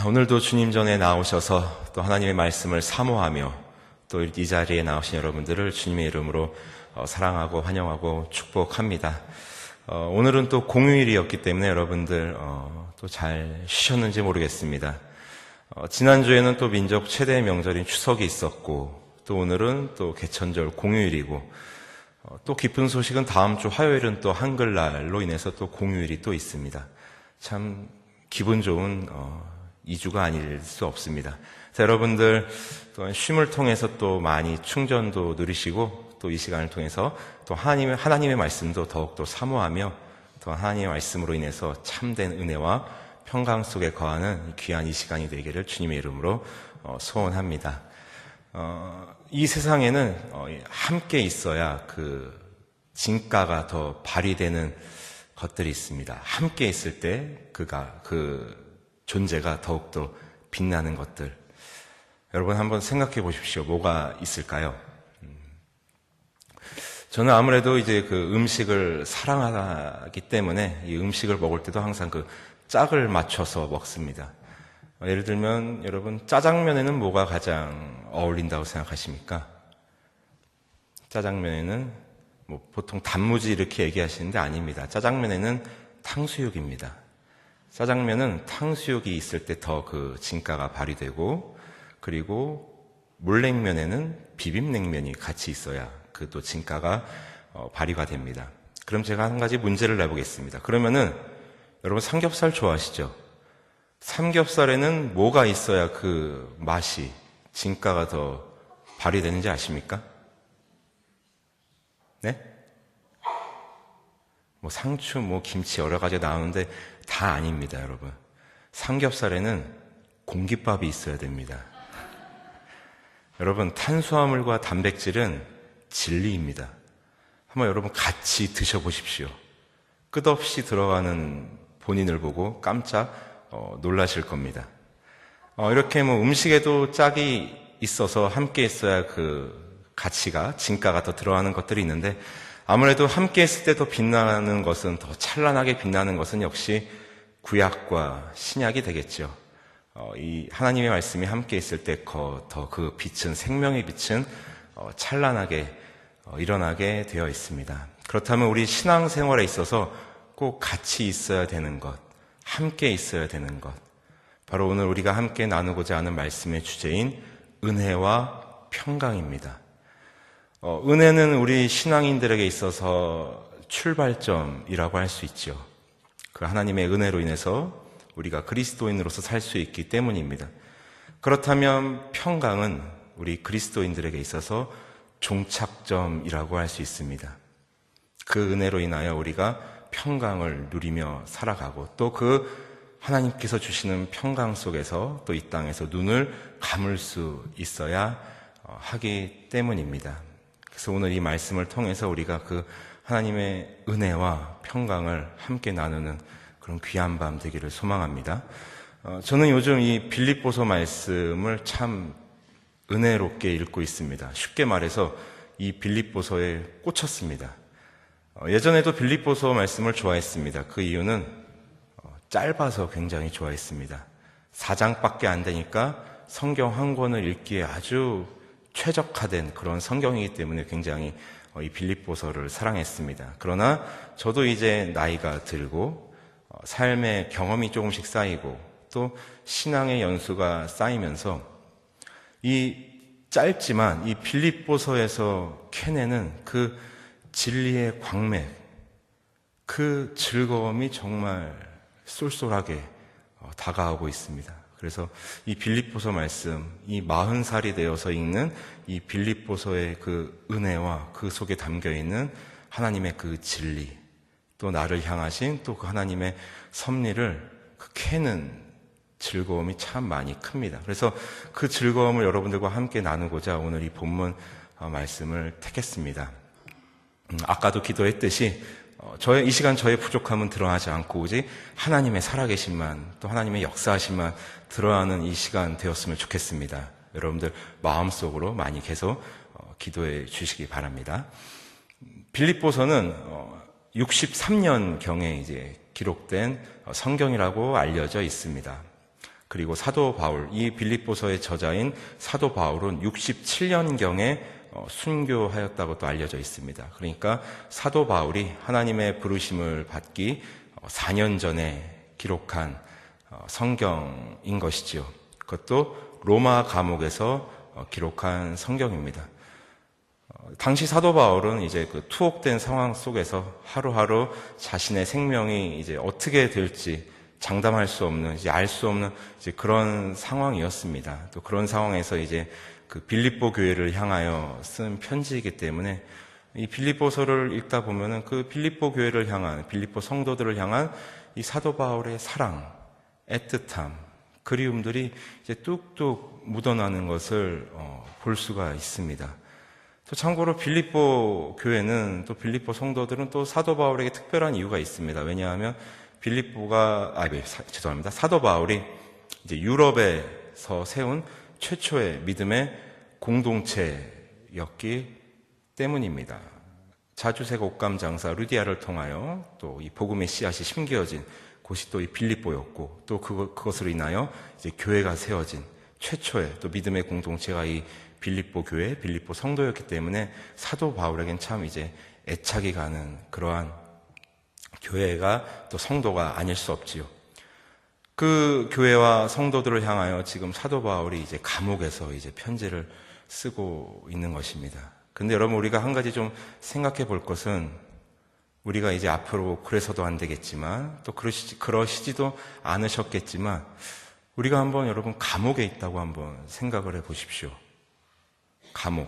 오늘도 주님 전에 나오셔서 또 하나님의 말씀을 사모하며 또 이 자리에 나오신 여러분들을 주님의 이름으로 사랑하고 환영하고 축복합니다. 오늘은 또 공휴일이었기 때문에 여러분들 또 잘 쉬셨는지 모르겠습니다. 지난주에는 또 민족 최대 명절인 추석이 있었고 또 오늘은 또 개천절 공휴일이고 또 기쁜 소식은 다음 주 화요일은 또 한글날로 인해서 또 공휴일이 또 있습니다. 참 기분 좋은 2주가 아닐 수 없습니다. 자, 여러분들 또한 쉼을 통해서 또 많이 충전도 누리시고 또 이 시간을 통해서 또 하나님의 말씀도 더욱더 사모하며 또 하나님의 말씀으로 인해서 참된 은혜와 평강 속에 거하는 귀한 이 시간이 되기를 주님의 이름으로 소원합니다. 이 세상에는 함께 있어야 그 진가가 더 발휘되는 것들이 있습니다. 함께 있을 때 그 존재가 더욱더 빛나는 것들. 여러분 한번 생각해 보십시오. 뭐가 있을까요? 저는 아무래도 이제 그 음식을 사랑하기 때문에 이 음식을 먹을 때도 항상 그 짝을 맞춰서 먹습니다. 예를 들면 여러분 짜장면에는 뭐가 가장 어울린다고 생각하십니까? 짜장면에는 뭐 보통 단무지 이렇게 얘기하시는데 아닙니다. 짜장면에는 탕수육입니다. 짜장면은 탕수육이 있을 때 더 그 진가가 발휘되고, 그리고 물냉면에는 비빔냉면이 같이 있어야 그 또 진가가 발휘가 됩니다. 그럼 제가 한 가지 문제를 내보겠습니다. 그러면은 여러분 삼겹살 좋아하시죠? 삼겹살에는 뭐가 있어야 그 맛이 진가가 더 발휘되는지 아십니까? 네? 뭐 상추, 뭐 김치 여러 가지 나오는데 다 아닙니다, 여러분. 삼겹살에는 공깃밥이 있어야 됩니다. 여러분, 탄수화물과 단백질은 진리입니다. 한번 여러분 같이 드셔보십시오. 끝없이 들어가는 본인을 보고 깜짝 놀라실 겁니다. 이렇게 뭐 음식에도 짝이 있어서 함께 있어야 그 가치가, 진가가 더 들어가는 것들이 있는데 아무래도 함께 있을 때 더 빛나는 것은, 더 찬란하게 빛나는 것은 역시 구약과 신약이 되겠죠. 이 하나님의 말씀이 함께 있을 때 더 그 빛은, 생명의 빛은 찬란하게 일어나게 되어 있습니다. 그렇다면 우리 신앙생활에 있어서 꼭 같이 있어야 되는 것, 함께 있어야 되는 것, 바로 오늘 우리가 함께 나누고자 하는 말씀의 주제인 은혜와 평강입니다. 은혜는 우리 신앙인들에게 있어서 출발점이라고 할 수 있죠. 그 하나님의 은혜로 인해서 우리가 그리스도인으로서 살 수 있기 때문입니다. 그렇다면 평강은 우리 그리스도인들에게 있어서 종착점이라고 할 수 있습니다. 그 은혜로 인하여 우리가 평강을 누리며 살아가고 또 그 하나님께서 주시는 평강 속에서 또 이 땅에서 눈을 감을 수 있어야 하기 때문입니다. 그래서 오늘 이 말씀을 통해서 우리가 그 하나님의 은혜와 평강을 함께 나누는 그런 귀한 밤 되기를 소망합니다. 저는 요즘 이 빌립보서 말씀을 참 은혜롭게 읽고 있습니다. 쉽게 말해서 이 빌립보서에 꽂혔습니다. 예전에도 빌립보서 말씀을 좋아했습니다. 그 이유는 짧아서 굉장히 좋아했습니다. 4장밖에 안 되니까 성경 한 권을 읽기에 아주 최적화된 그런 성경이기 때문에 굉장히 이 빌립보서를 사랑했습니다. 그러나 저도 이제 나이가 들고 삶의 경험이 조금씩 쌓이고 또 신앙의 연수가 쌓이면서 이 짧지만 이 빌립보서에서 캐내는 그 진리의 광맥, 그 즐거움이 정말 쏠쏠하게 다가오고 있습니다. 그래서 이 빌립보서 말씀, 이 40살이 되어서 읽는 이 빌립보서의 그 은혜와 그 속에 담겨있는 하나님의 그 진리, 또 나를 향하신 또 그 하나님의 섭리를 그 캐는 즐거움이 참 많이 큽니다. 그래서 그 즐거움을 여러분들과 함께 나누고자 오늘 이 본문 말씀을 택했습니다. 아까도 기도했듯이 이 시간 저의 부족함은 드러나지 않고 오직 하나님의 살아계심만, 또 하나님의 역사하심만 드러나는 이 시간 되었으면 좋겠습니다. 여러분들 마음속으로 많이 계속 기도해 주시기 바랍니다. 빌립보서는 63년경에 이제 기록된 성경이라고 알려져 있습니다. 그리고 사도 바울, 이 빌립보서의 저자인 사도 바울은 67년경에 순교하였다고 또 알려져 있습니다. 그러니까 사도 바울이 하나님의 부르심을 받기 4년 전에 기록한 성경인 것이지요. 그것도 로마 감옥에서 기록한 성경입니다. 당시 사도 바울은 이제 그 투옥된 상황 속에서 하루하루 자신의 생명이 이제 어떻게 될지 장담할 수 없는, 이제 알 수 없는 이제 그런 상황이었습니다. 또 그런 상황에서 이제 그 빌립보 교회를 향하여 쓴 편지이기 때문에 이 빌립보서를 읽다 보면은 그 빌립보 교회를 향한, 빌립보 성도들을 향한 이 사도 바울의 사랑, 애틋함, 그리움들이 이제 뚝뚝 묻어나는 것을 볼 수가 있습니다. 또 참고로 빌립보 교회는, 또 빌립보 성도들은 또 사도 바울에게 특별한 이유가 있습니다. 왜냐하면 사도 바울이 이제 유럽에서 세운 최초의 믿음의 공동체였기 때문입니다. 자주색 옷감 장사 루디아를 통하여 또 이 복음의 씨앗이 심겨진 곳이 또 이 빌립보였고, 또 그것으로 인하여 이제 교회가 세워진 최초의 또 믿음의 공동체가 이 빌립보 교회, 빌립보 성도였기 때문에 사도 바울에겐 참 이제 애착이 가는 그러한 교회가 또 성도가 아닐 수 없지요. 그 교회와 성도들을 향하여 지금 사도 바울이 이제 감옥에서 이제 편지를 쓰고 있는 것입니다. 근데 여러분, 우리가 한 가지 좀 생각해 볼 것은, 우리가 이제 앞으로 그래서도 안 되겠지만, 또 그러시지도 않으셨겠지만, 우리가 한번 여러분 감옥에 있다고 한번 생각을 해 보십시오. 감옥.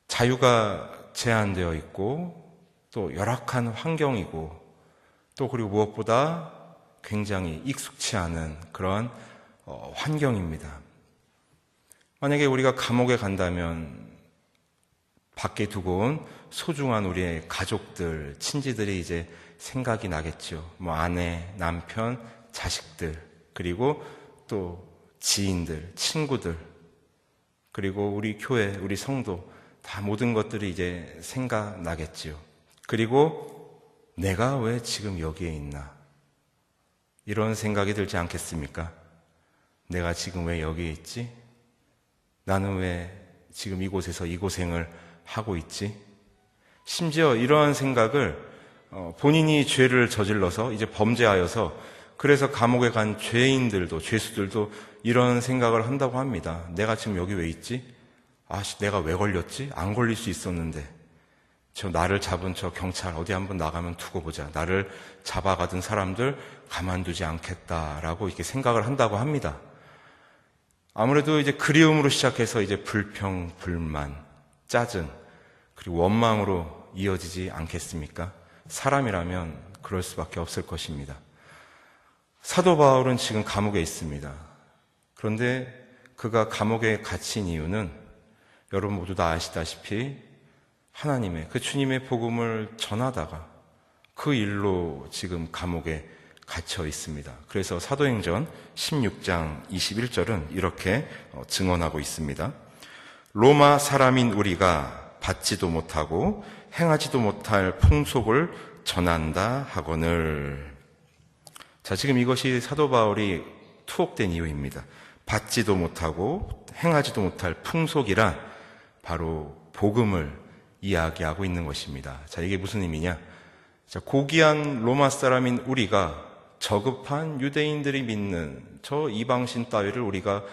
자유가 제한되어 있고, 또 열악한 환경이고, 또 그리고 무엇보다 굉장히 익숙치 않은 그런 환경입니다. 만약에 우리가 감옥에 간다면 밖에 두고 온 소중한 우리의 가족들, 친지들이 이제 생각이 나겠죠. 뭐 아내, 남편, 자식들, 그리고 또 지인들, 친구들, 그리고 우리 교회, 우리 성도, 다 모든 것들이 이제 생각나겠지요. 그리고 내가 왜 지금 여기에 있나? 이런 생각이 들지 않겠습니까? 내가 지금 왜 여기에 있지? 나는 왜 지금 이곳에서 이 고생을 하고 있지? 심지어 이러한 생각을 본인이 죄를 저질러서 이제 범죄하여서 그래서 감옥에 간 죄인들도, 죄수들도 이런 생각을 한다고 합니다. 내가 지금 여기 왜 있지? 내가 왜 걸렸지? 안 걸릴 수 있었는데. 나를 잡은 저 경찰 어디 한번 나가면 두고 보자. 나를 잡아가던 사람들 가만두지 않겠다라고 이렇게 생각을 한다고 합니다. 아무래도 이제 그리움으로 시작해서 이제 불평, 불만, 짜증, 그리고 원망으로 이어지지 않겠습니까? 사람이라면 그럴 수밖에 없을 것입니다. 사도 바울은 지금 감옥에 있습니다. 그런데 그가 감옥에 갇힌 이유는 여러분 모두 다 아시다시피 하나님의, 그 주님의 복음을 전하다가 그 일로 지금 감옥에 갇혀 있습니다. 그래서 사도행전 16장 21절은 이렇게 증언하고 있습니다. 로마 사람인 우리가 받지도 못하고 행하지도 못할 풍속을 전한다 하거늘. 자, 지금 이것이 사도 바울이 투옥된 이유입니다. 받지도 못하고 행하지도 못할 풍속이란 바로 복음을 이야기하고 있는 것입니다. 자, 이게 무슨 의미냐? 자, 고귀한 로마 사람인 우리가 저급한 유대인들이 믿는 저 이방신 따위를 우리가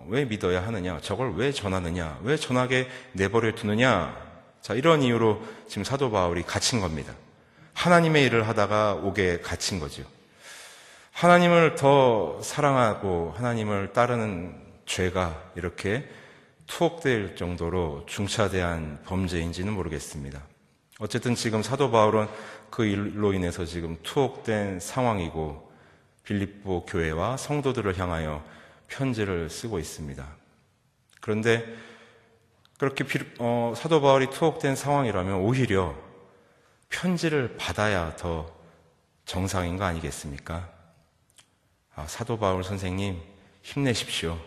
왜 믿어야 하느냐? 저걸 왜 전하느냐? 왜 전하게 내버려 두느냐? 자, 이런 이유로 지금 사도 바울이 갇힌 겁니다. 하나님의 일을 하다가 옥에 갇힌 거죠. 하나님을 더 사랑하고 하나님을 따르는 죄가 이렇게 투옥될 정도로 중차대한 범죄인지는 모르겠습니다. 어쨌든 지금 사도 바울은 그 일로 인해서 지금 투옥된 상황이고 빌립보 교회와 성도들을 향하여 편지를 쓰고 있습니다. 그런데 그렇게 사도 바울이 투옥된 상황이라면 오히려 편지를 받아야 더 정상인 거 아니겠습니까? 사도 바울 선생님 힘내십시오.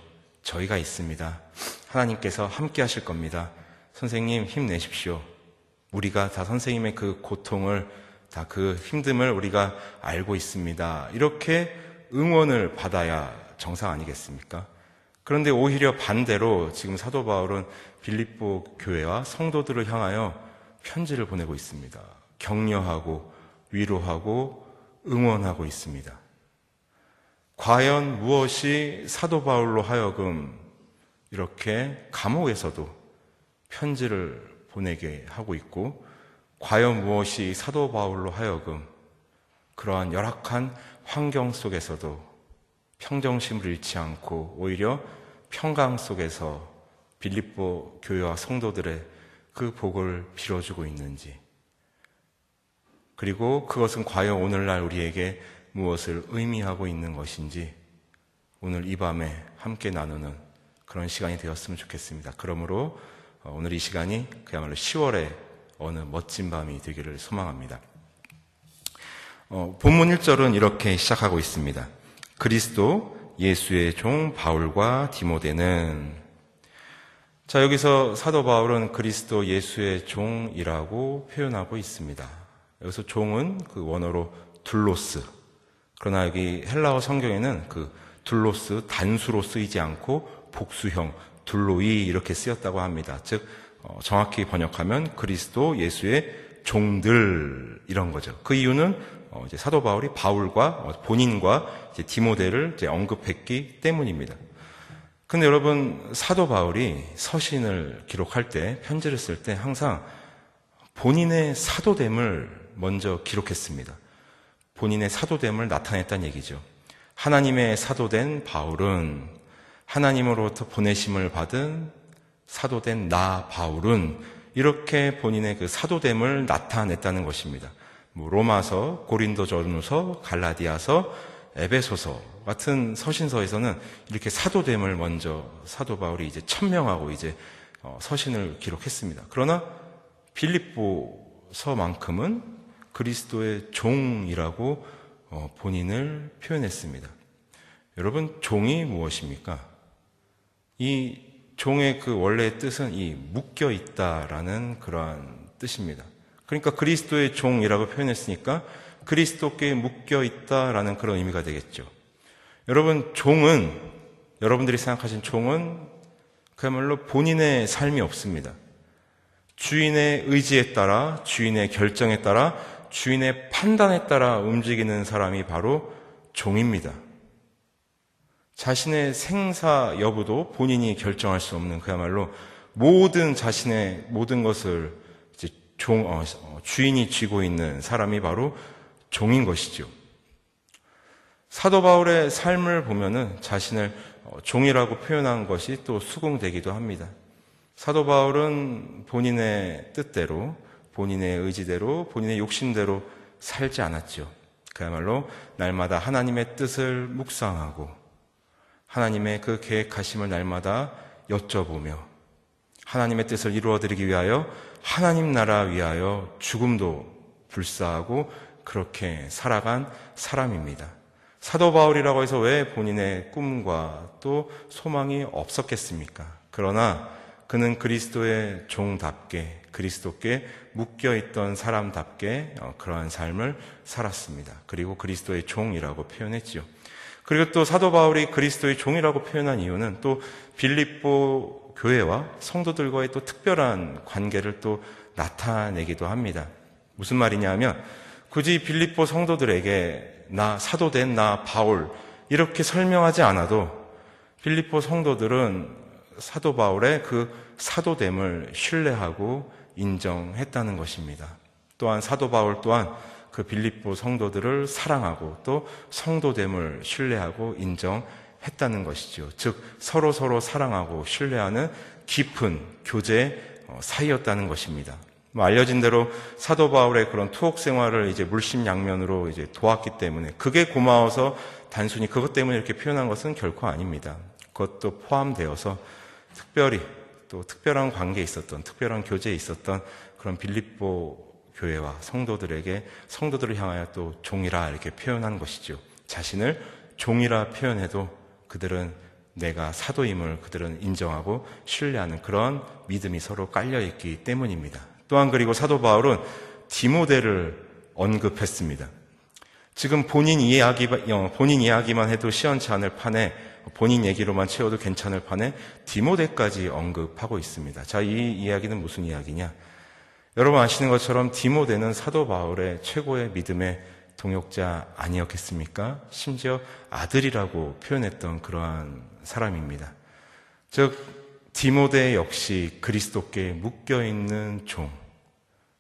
저희가 있습니다. 하나님께서 함께 하실 겁니다. 선생님 힘내십시오. 우리가 다 선생님의 그 고통을, 다 그 힘듦을 우리가 알고 있습니다. 이렇게 응원을 받아야 정상 아니겠습니까? 그런데 오히려 반대로 지금 사도 바울은 빌립보 교회와 성도들을 향하여 편지를 보내고 있습니다. 격려하고 위로하고 응원하고 있습니다. 과연 무엇이 사도 바울로 하여금 이렇게 감옥에서도 편지를 보내게 하고 있고, 과연 무엇이 사도 바울로 하여금 그러한 열악한 환경 속에서도 평정심을 잃지 않고 오히려 평강 속에서 빌립보 교회와 성도들의 그 복을 빌어주고 있는지, 그리고 그것은 과연 오늘날 우리에게 무엇을 의미하고 있는 것인지 오늘 이 밤에 함께 나누는 그런 시간이 되었으면 좋겠습니다. 그러므로 오늘 이 시간이 그야말로 10월의 어느 멋진 밤이 되기를 소망합니다. 본문 1절은 이렇게 시작하고 있습니다. 그리스도 예수의 종 바울과 디모데는, 자, 여기서 사도 바울은 그리스도 예수의 종이라고 표현하고 있습니다. 여기서 종은 그 원어로 둘로스, 그러나 여기 헬라어 성경에는 그 둘로스 단수로 쓰이지 않고 복수형 둘로이 이렇게 쓰였다고 합니다. 즉 정확히 번역하면 그리스도 예수의 종들 이런 거죠. 그 이유는 이제 사도 바울이 바울과 본인과 이제 디모데를 이제 언급했기 때문입니다. 근데 여러분, 사도 바울이 서신을 기록할 때, 편지를 쓸 때 항상 본인의 사도됨을 먼저 기록했습니다. 본인의 사도됨을 나타냈다는 얘기죠. 하나님의 사도된 바울은, 하나님으로부터 보내심을 받은 사도된 나 바울은, 이렇게 본인의 그 사도됨을 나타냈다는 것입니다. 로마서, 고린도전서, 갈라디아서, 에베소서 같은 서신서에서는 이렇게 사도됨을 먼저 사도 바울이 이제 천명하고 이제 서신을 기록했습니다. 그러나 빌립보서만큼은 그리스도의 종이라고 본인을 표현했습니다. 여러분, 종이 무엇입니까? 이 종의 그 원래의 뜻은 이 묶여 있다라는 그러한 뜻입니다. 그러니까 그리스도의 종이라고 표현했으니까 그리스도께 묶여 있다라는 그런 의미가 되겠죠. 여러분, 종은, 여러분들이 생각하신 종은 그야말로 본인의 삶이 없습니다. 주인의 의지에 따라, 주인의 결정에 따라, 주인의 판단에 따라 움직이는 사람이 바로 종입니다. 자신의 생사 여부도 본인이 결정할 수 없는, 그야말로 자신의 모든 것을 이제 주인이 쥐고 있는 사람이 바로 종인 것이죠. 사도 바울의 삶을 보면은 자신을 종이라고 표현한 것이 또 수긍되기도 합니다. 사도 바울은 본인의 뜻대로, 본인의 의지대로, 본인의 욕심대로 살지 않았죠. 그야말로 날마다 하나님의 뜻을 묵상하고 하나님의 그 계획하심을 날마다 여쭤보며 하나님의 뜻을 이루어드리기 위하여, 하나님 나라 위하여 죽음도 불사하고 그렇게 살아간 사람입니다. 사도 바울이라고 해서 왜 본인의 꿈과 또 소망이 없었겠습니까? 그러나 그는 그리스도의 종답게, 그리스도께 묶여있던 사람답게 그러한 삶을 살았습니다. 그리고 그리스도의 종이라고 표현했지요. 그리고 또 사도 바울이 그리스도의 종이라고 표현한 이유는 또 빌립보 교회와 성도들과의 또 특별한 관계를 또 나타내기도 합니다. 무슨 말이냐 하면, 굳이 빌립보 성도들에게 사도된 나 바울 이렇게 설명하지 않아도 빌립보 성도들은 사도 바울의 그 사도됨을 신뢰하고 인정했다는 것입니다. 또한 사도 바울 또한 그 빌립보 성도들을 사랑하고 또 성도됨을 신뢰하고 인정했다는 것이죠. 즉 서로 사랑하고 신뢰하는 깊은 교제 사이였다는 것입니다. 알려진 대로 사도 바울의 그런 투옥 생활을 이제 물심양면으로 이제 도왔기 때문에, 그게 고마워서 단순히 그것 때문에 이렇게 표현한 것은 결코 아닙니다. 그것도 포함되어서 특별히 또 특별한 관계에 있었던, 특별한 교제에 있었던 그런 빌립보 교회와 성도들을 향하여 또 종이라 이렇게 표현한 것이죠. 자신을 종이라 표현해도 그들은 내가 사도임을 그들은 인정하고 신뢰하는 그런 믿음이 서로 깔려있기 때문입니다. 또한 그리고 사도 바울은 디모데를 언급했습니다. 지금 본인 이야기만 해도 시원치 않을 판에, 본인 얘기로만 채워도 괜찮을 판에 디모데까지 언급하고 있습니다. 자, 이 이야기는 무슨 이야기냐? 여러분 아시는 것처럼 디모데는 사도 바울의 최고의 믿음의 동역자 아니었겠습니까? 심지어 아들이라고 표현했던 그러한 사람입니다. 즉 디모데 역시 그리스도께 묶여있는 종,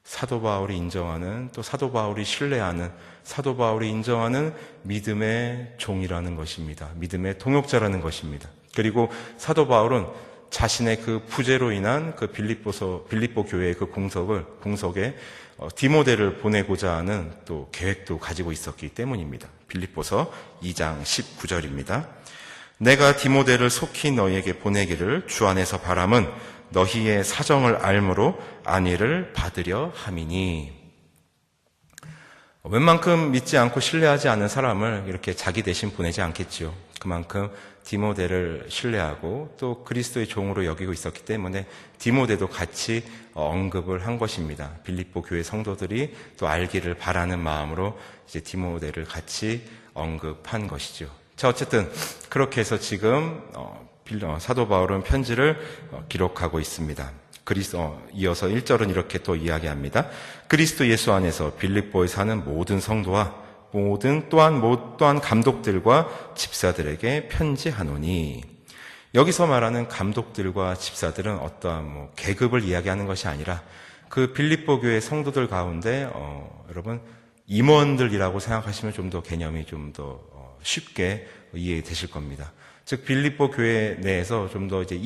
사도 바울이 인정하는, 또 사도 바울이 신뢰하는, 사도 바울이 인정하는 믿음의 종이라는 것입니다. 믿음의 동역자라는 것입니다. 그리고 사도 바울은 자신의 그 부재로 인한 그 빌립보 교회의 그 공석에 디모데를 보내고자 하는 또 계획도 가지고 있었기 때문입니다. 빌립보서 2장 19절입니다. 내가 디모데를 속히 너희에게 보내기를 주 안에서 바람은 너희의 사정을 알므로 안위를 받으려 함이니. 웬만큼 믿지 않고 신뢰하지 않는 사람을 이렇게 자기 대신 보내지 않겠지요. 그만큼 디모데를 신뢰하고 또 그리스도의 종으로 여기고 있었기 때문에 디모데도 같이 언급을 한 것입니다. 빌립보 교회 성도들이 또 알기를 바라는 마음으로 이제 디모데를 같이 언급한 것이죠. 자, 어쨌든 그렇게 해서 지금 사도 바울은 편지를 기록하고 있습니다. 이어서 1절은 이렇게 또 이야기합니다. 그리스도 예수 안에서 빌립보에 사는 모든 성도와 또한 감독들과 집사들에게 편지하노니. 여기서 말하는 감독들과 집사들은 어떠한 계급을 이야기하는 것이 아니라 그 빌립보 교회 성도들 가운데 여러분 임원들이라고 생각하시면 좀 더 개념이 좀 더 쉽게 이해되실 겁니다. 즉 빌립보 교회 내에서 좀 더 이제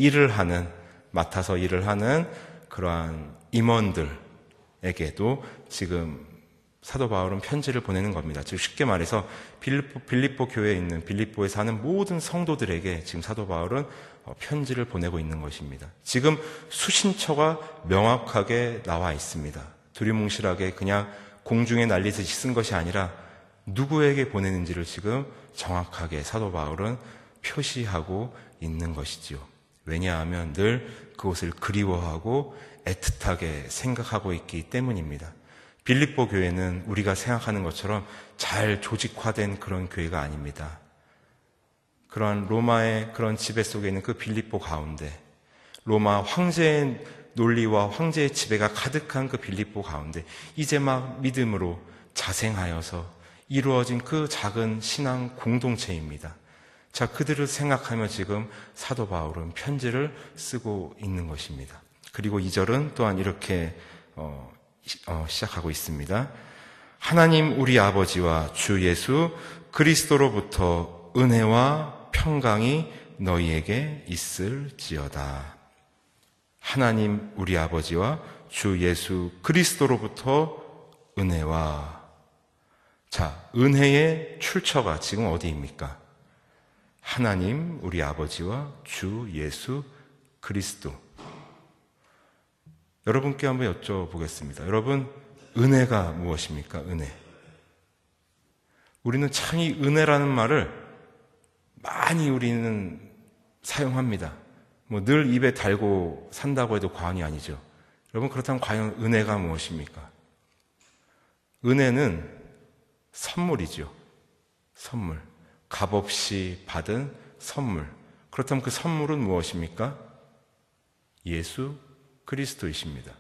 맡아서 일을 하는 그러한 임원들에게도 지금 사도 바울은 편지를 보내는 겁니다. 즉 쉽게 말해서 빌립보 교회에 있는, 빌립보에 사는 모든 성도들에게 지금 사도 바울은 편지를 보내고 있는 것입니다. 지금 수신처가 명확하게 나와 있습니다. 두리뭉실하게 그냥 공중에 날리듯이 쓴 것이 아니라 누구에게 보내는지를 지금 정확하게 사도 바울은 표시하고 있는 것이지요. 왜냐하면 늘 그곳을 그리워하고 애틋하게 생각하고 있기 때문입니다. 빌립보 교회는 우리가 생각하는 것처럼 잘 조직화된 그런 교회가 아닙니다. 그러한 로마의 그런 지배 속에 있는 그 빌립보 가운데, 로마 황제의 논리와 황제의 지배가 가득한 그 빌립보 가운데 이제 막 믿음으로 자생하여서 이루어진 그 작은 신앙 공동체입니다. 자, 그들을 생각하며 지금 사도 바울은 편지를 쓰고 있는 것입니다. 그리고 2절은 또한 이렇게 시작하고 있습니다. 하나님 우리 아버지와 주 예수 그리스도로부터 은혜와 평강이 너희에게 있을지어다. 하나님 우리 아버지와 주 예수 그리스도로부터 은혜와. 자, 은혜의 출처가 지금 어디입니까? 하나님 우리 아버지와 주 예수 그리스도. 여러분께 한번 여쭤보겠습니다. 여러분, 은혜가 무엇입니까? 은혜. 우리는 참 이 은혜라는 말을 많이 우리는 사용합니다. 늘 입에 달고 산다고 해도 과언이 아니죠. 여러분, 그렇다면 과연 은혜가 무엇입니까? 은혜는 선물이죠. 선물. 값없이 받은 선물. 그렇다면 그 선물은 무엇입니까? 예수 그리스도이십니다.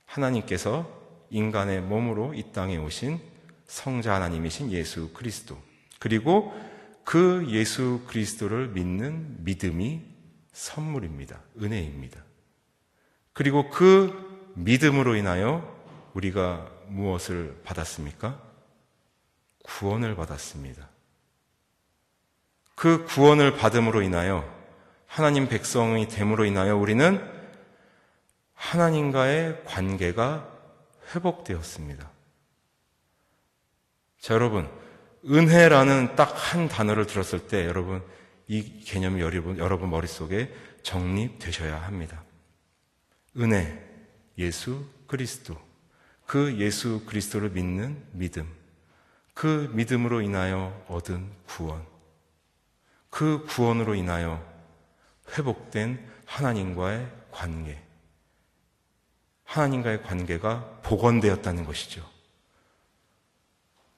하나님께서 인간의 몸으로 이 땅에 오신 성자 하나님이신 예수 그리스도, 그리고 그 예수 그리스도를 믿는 믿음이 선물입니다. 은혜입니다. 그리고 그 믿음으로 인하여 우리가 무엇을 받았습니까? 구원을 받았습니다. 그 구원을 받음으로 인하여 하나님 백성이 됨으로 인하여 우리는 하나님과의 관계가 회복되었습니다. 자, 여러분, 은혜라는 딱 한 단어를 들었을 때 여러분, 이 개념이 여러분 머릿속에 정립되셔야 합니다. 은혜, 예수 그리스도, 그 예수 그리스도를 믿는 믿음, 그 믿음으로 인하여 얻은 구원, 그 구원으로 인하여 회복된 하나님과의 관계, 하나님과의 관계가 복원되었다는 것이죠.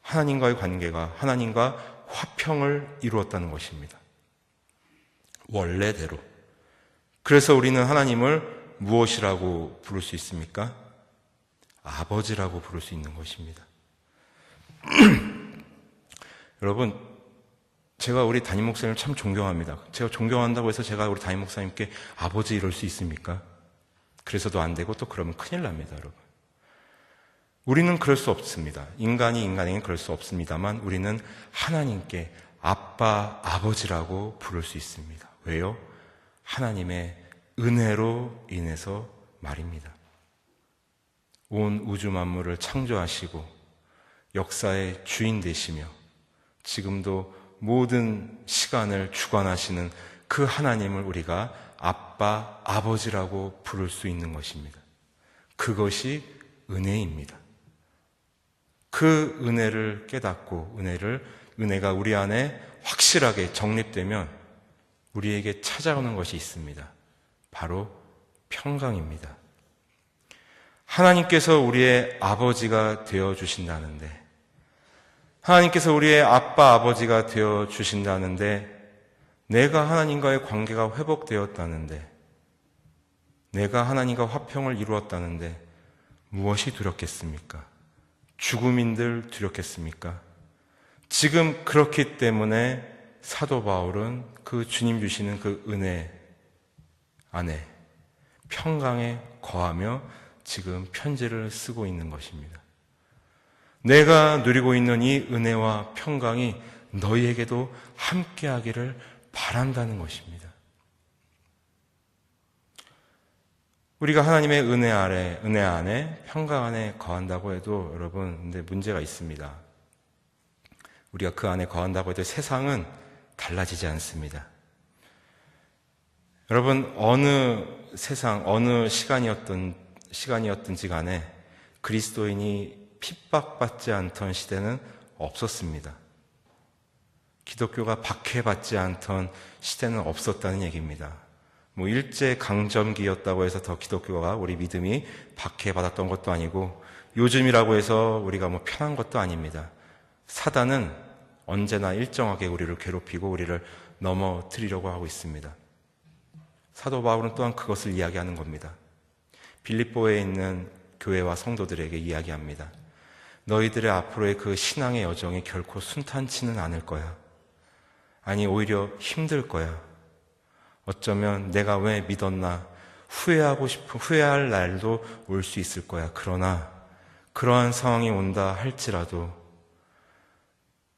하나님과의 관계가 하나님과 화평을 이루었다는 것입니다. 원래대로. 그래서 우리는 하나님을 무엇이라고 부를 수 있습니까? 아버지라고 부를 수 있는 것입니다. 여러분, 제가 우리 담임 목사님을 참 존경합니다. 제가 존경한다고 해서 제가 우리 담임 목사님께 아버지 이럴 수 있습니까? 그래서도 안 되고 또 그러면 큰일 납니다, 여러분. 우리는 그럴 수 없습니다. 인간이 인간에게는 그럴 수 없습니다만 우리는 하나님께 아빠, 아버지라고 부를 수 있습니다. 왜요? 하나님의 은혜로 인해서 말입니다. 온 우주 만물을 창조하시고 역사의 주인 되시며 지금도 모든 시간을 주관하시는 그 하나님을 우리가 아빠, 아버지라고 부를 수 있는 것입니다. 그것이 은혜입니다. 그 은혜를 깨닫고 은혜가 우리 안에 확실하게 정립되면 우리에게 찾아오는 것이 있습니다. 바로 평강입니다. 하나님께서 우리의 아버지가 되어주신다는데, 하나님께서 우리의 아빠, 아버지가 되어주신다는데, 내가 하나님과의 관계가 회복되었다는데, 내가 하나님과 화평을 이루었다는데 무엇이 두렵겠습니까? 죽음인들 두렵겠습니까? 지금 그렇기 때문에 사도 바울은 그 주님 주시는 그 은혜 안에 평강에 거하며 지금 편지를 쓰고 있는 것입니다. 내가 누리고 있는 이 은혜와 평강이 너희에게도 함께하기를 바란다는 것입니다. 우리가 하나님의 은혜 안에 평강 안에 거한다고 해도 여러분, 근데 문제가 있습니다. 우리가 그 안에 거한다고 해도 세상은 달라지지 않습니다. 여러분, 어느 세상, 어느 시간이었든지 간에 그리스도인이 핍박받지 않던 시대는 없었습니다. 기독교가 박해받지 않던 시대는 없었다는 얘기입니다. 일제강점기였다고 해서 더 기독교가 우리 믿음이 박해받았던 것도 아니고 요즘이라고 해서 우리가 편한 것도 아닙니다. 사단은 언제나 일정하게 우리를 괴롭히고 우리를 넘어뜨리려고 하고 있습니다. 사도 바울은 또한 그것을 이야기하는 겁니다. 빌립보에 있는 교회와 성도들에게 이야기합니다. 너희들의 앞으로의 그 신앙의 여정이 결코 순탄치는 않을 거야. 아니, 오히려 힘들 거야. 어쩌면 내가 왜 믿었나 후회할 날도 올 수 있을 거야. 그러나 그러한 상황이 온다 할지라도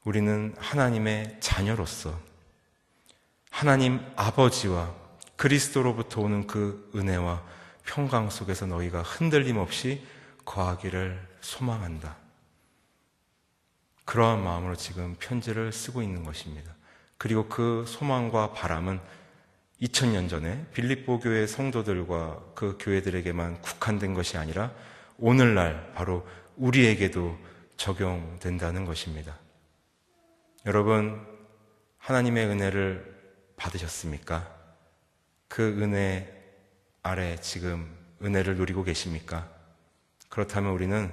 우리는 하나님의 자녀로서 하나님 아버지와 그리스도로부터 오는 그 은혜와 평강 속에서 너희가 흔들림 없이 거하기를 소망한다. 그러한 마음으로 지금 편지를 쓰고 있는 것입니다. 그리고 그 소망과 바람은 2000년 전에 빌립보 교회 성도들과 그 교회들에게만 국한된 것이 아니라 오늘날 바로 우리에게도 적용된다는 것입니다. 여러분, 하나님의 은혜를 받으셨습니까? 그 은혜 아래 지금 은혜를 누리고 계십니까? 그렇다면 우리는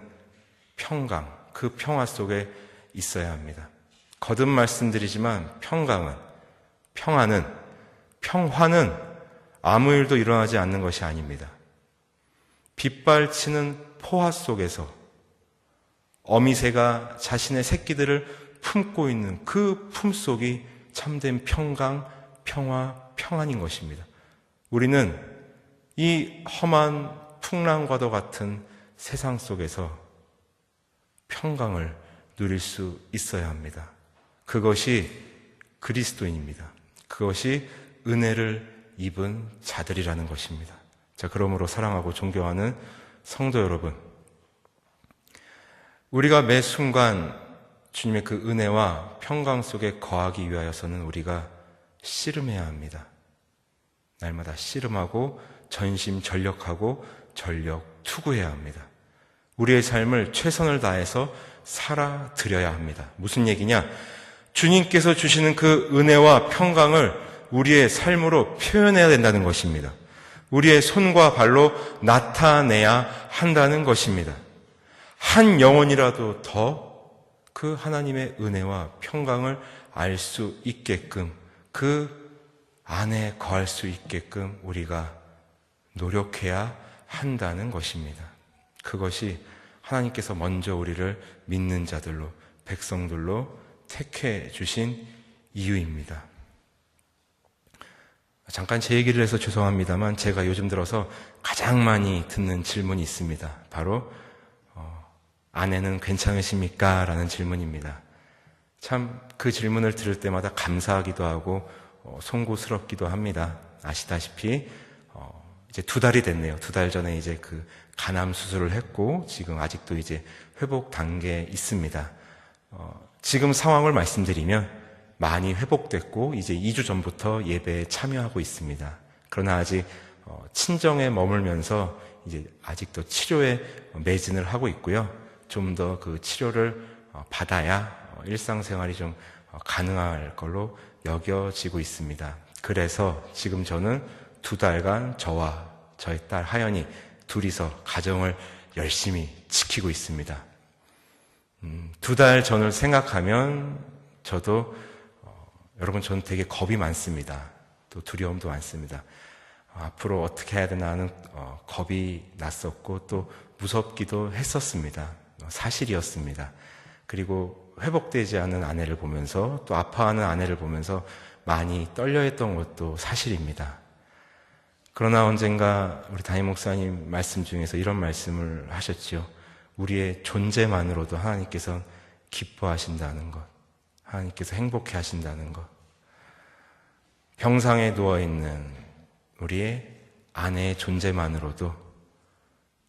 평강, 그 평화 속에 있어야 합니다. 거듭 말씀드리지만 평화는 아무 일도 일어나지 않는 것이 아닙니다. 빗발치는 포화 속에서 어미새가 자신의 새끼들을 품고 있는 그 품속이 참된 평강, 평화, 평안인 것입니다. 우리는 이 험한 풍랑과도 같은 세상 속에서 평강을 누릴 수 있어야 합니다. 그것이 그리스도인입니다. 그것이 은혜를 입은 자들이라는 것입니다. 자, 그러므로 사랑하고 존경하는 성도 여러분, 우리가 매 순간 주님의 그 은혜와 평강 속에 거하기 위하여서는 우리가 씨름해야 합니다. 날마다 씨름하고 전심전력하고 전력 투구해야 합니다. 우리의 삶을 최선을 다해서 살아드려야 합니다. 무슨 얘기냐? 주님께서 주시는 그 은혜와 평강을 우리의 삶으로 표현해야 된다는 것입니다. 우리의 손과 발로 나타내야 한다는 것입니다. 한 영혼이라도 더 그 하나님의 은혜와 평강을 알 수 있게끔, 그 안에 거할 수 있게끔 우리가 노력해야 한다는 것입니다. 그것이 하나님께서 먼저 우리를 믿는 자들로, 백성들로 택해 주신 이유입니다. 잠깐 제 얘기를 해서 죄송합니다만 제가 요즘 들어서 가장 많이 듣는 질문이 있습니다. 바로 아내는 괜찮으십니까? 라는 질문입니다. 참 그 질문을 들을 때마다 감사하기도 하고 송구스럽기도 합니다. 아시다시피 이제 2달이 됐네요. 2달 전에 이제 그 간암 수술을 했고 지금 아직도 이제 회복 단계에 있습니다. 지금 상황을 말씀드리면 많이 회복됐고 이제 2주 전부터 예배에 참여하고 있습니다. 그러나 아직 친정에 머물면서 이제 아직도 치료에 매진을 하고 있고요. 좀 더 그 치료를 받아야 일상생활이 좀 가능할 걸로 여겨지고 있습니다. 그래서 지금 저는 2달간 저와 저희 딸 하연이 둘이서 가정을 열심히 지키고 있습니다. 2달 전을 생각하면 저도 여러분 저는 되게 겁이 많습니다. 또 두려움도 많습니다. 앞으로 어떻게 해야 되나 하는 겁이 났었고 또 무섭기도 했었습니다. 사실이었습니다. 그리고 회복되지 않은 아내를 보면서 또 아파하는 아내를 보면서 많이 떨려했던 것도 사실입니다. 그러나 언젠가 우리 담임 목사님 말씀 중에서 이런 말씀을 하셨지요. 우리의 존재만으로도 하나님께서 기뻐하신다는 것, 하나님께서 행복해 하신다는 것. 병상에 누워있는 우리의 아내의 존재만으로도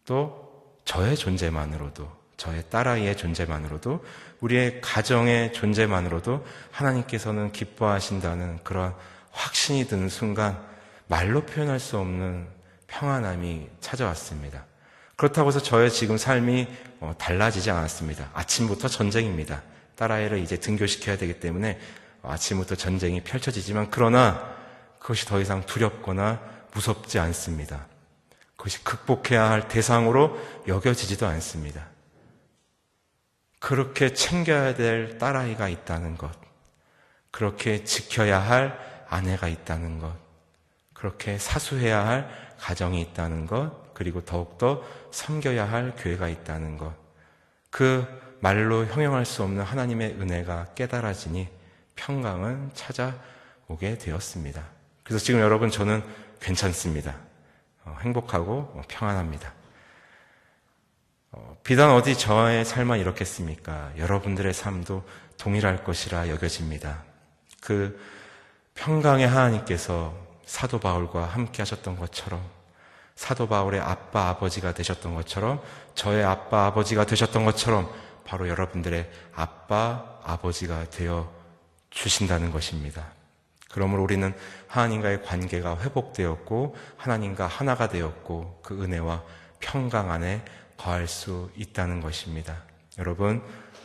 또 저의 존재만으로도 저의 딸아이의 존재만으로도 우리의 가정의 존재만으로도 하나님께서는 기뻐하신다는 그런 확신이 드는 순간 말로 표현할 수 없는 평안함이 찾아왔습니다. 그렇다고 해서 저의 지금 삶이 달라지지 않았습니다. 아침부터 전쟁입니다. 딸아이를 이제 등교시켜야 되기 때문에 아침부터 전쟁이 펼쳐지지만 그러나 그것이 더 이상 두렵거나 무섭지 않습니다. 그것이 극복해야 할 대상으로 여겨지지도 않습니다. 그렇게 챙겨야 될 딸아이가 있다는 것, 그렇게 지켜야 할 아내가 있다는 것, 그렇게 사수해야 할 가정이 있다는 것, 그리고 더욱더 섬겨야 할 교회가 있다는 것, 그 말로 형용할 수 없는 하나님의 은혜가 깨달아지니 평강은 찾아오게 되었습니다. 그래서 지금 여러분 저는 괜찮습니다. 행복하고 평안합니다. 비단 어디 저의 삶만 이렇겠습니까? 여러분들의 삶도 동일할 것이라 여겨집니다. 그 평강의 하나님께서 사도 바울과 함께 하셨던 것처럼 사도 바울의 아빠 아버지가 되셨던 것처럼 저의 아빠 아버지가 되셨던 것처럼 바로 여러분들의 아빠 아버지가 되어 주신다는 것입니다. 그러므로 우리는 하나님과의 관계가 회복되었고 하나님과 하나가 되었고 그 은혜와 평강 안에 거할 수 있다는 것입니다. 여러분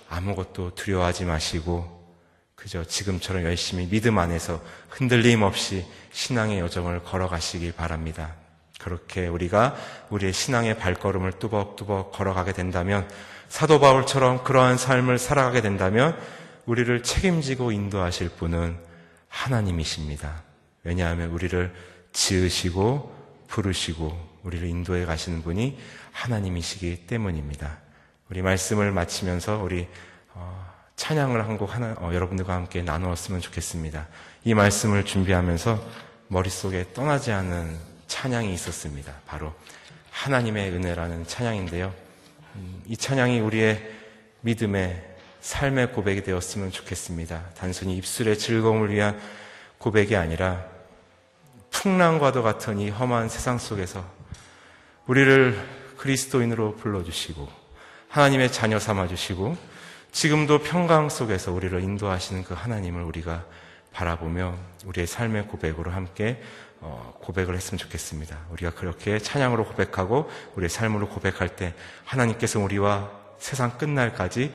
아무것도 두려워하지 마시고 그저 지금처럼 열심히 믿음 안에서 흔들림 없이 신앙의 여정을 걸어가시길 바랍니다. 그렇게 우리가 우리의 신앙의 발걸음을 뚜벅뚜벅 걸어가게 된다면 사도 바울처럼 그러한 삶을 살아가게 된다면 우리를 책임지고 인도하실 분은 하나님이십니다. 왜냐하면 우리를 지으시고 부르시고 우리를 인도해 가시는 분이 하나님이시기 때문입니다. 우리 말씀을 마치면서 우리 찬양을 한 곡 여러분들과 함께 나누었으면 좋겠습니다. 이 말씀을 준비하면서 머릿속에 떠나지 않은 찬양이 있었습니다. 바로 하나님의 은혜라는 찬양인데요. 이 찬양이 우리의 믿음의 삶의 고백이 되었으면 좋겠습니다. 단순히 입술의 즐거움을 위한 고백이 아니라 풍랑과도 같은 이 험한 세상 속에서 우리를 그리스도인으로 불러주시고 하나님의 자녀 삼아주시고 지금도 평강 속에서 우리를 인도하시는 그 하나님을 우리가 바라보며 우리의 삶의 고백으로 함께 고백을 했으면 좋겠습니다. 우리가 그렇게 찬양으로 고백하고 우리의 삶으로 고백할 때 하나님께서 우리와 세상 끝날까지